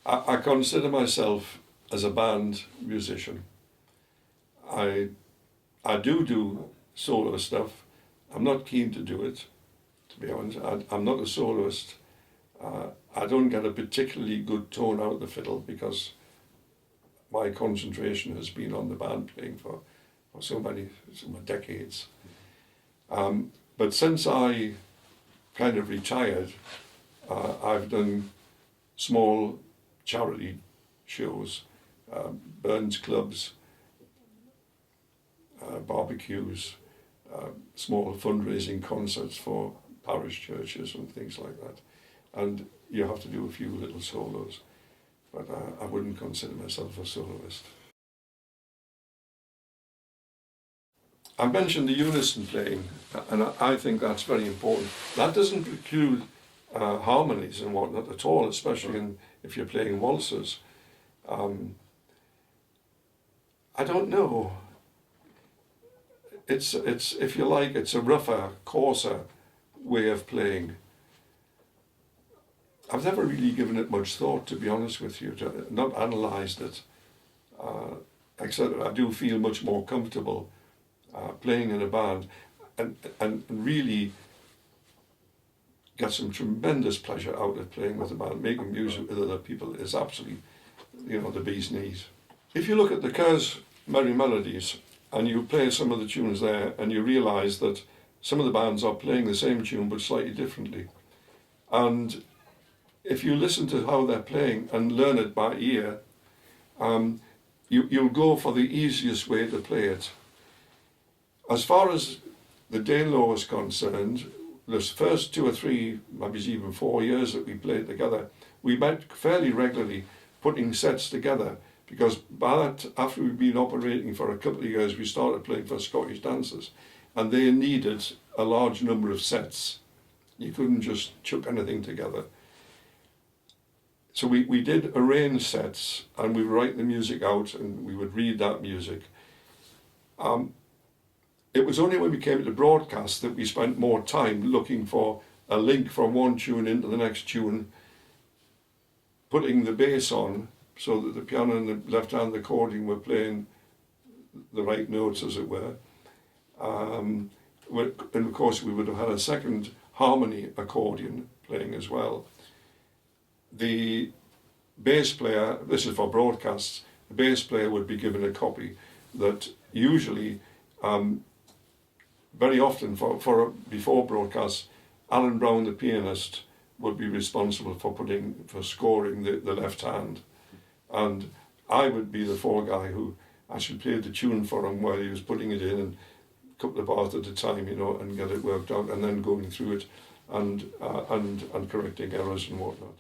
I consider myself as a band musician. I do solo stuff. I'm not keen to do it, to be honest. I'm not a soloist. I don't get a particularly good tone out of the fiddle because my concentration has been on the band playing for so many decades. But since I kind of retired, I've done small charity shows, Burns clubs, barbecues, small fundraising concerts for parish churches and things like that. And you have to do a few little solos, but I wouldn't consider myself a soloist. I mentioned the unison playing, and I think that's very important. That doesn't preclude harmonies and whatnot at all, especially if you're playing waltzes. I don't know. It's if you like, it's a rougher, coarser way of playing. I've never really given it much thought, to be honest with you, not analysed it, except I do feel much more comfortable playing in a band and really get some tremendous pleasure out of playing with a band. Making music with other people is absolutely, the bee's knees. If you look at the Kerr's Merry Melodies and you play some of the tunes there and you realise that some of the bands are playing the same tune but slightly differently. And if you listen to how they're playing and learn it by ear, you'll go for the easiest way to play it. As far as the Danelaw is concerned, the first 2 or 3, maybe even 4 years that we played together, we met fairly regularly putting sets together, because by that, after we'd been operating for a couple of years, we started playing for Scottish dancers, and they needed a large number of sets. You couldn't just chuck anything together. So we did arrange sets, and we would write the music out and we would read that music. It was only when we came to broadcast that we spent more time looking for a link from one tune into the next tune, putting the bass on so that the piano and the left-hand accordion were playing the right notes, as it were. And of course we would have had a second harmony accordion playing as well. The bass player, this is for broadcasts, the bass player would be given a copy that usually, very often for before broadcasts, Alan Brown, the pianist, would be responsible for scoring the left hand. And I would be the fore guy who actually played the tune for him while he was putting it in, and a couple of bars at a time, and get it worked out, and then going through it and correcting errors and whatnot.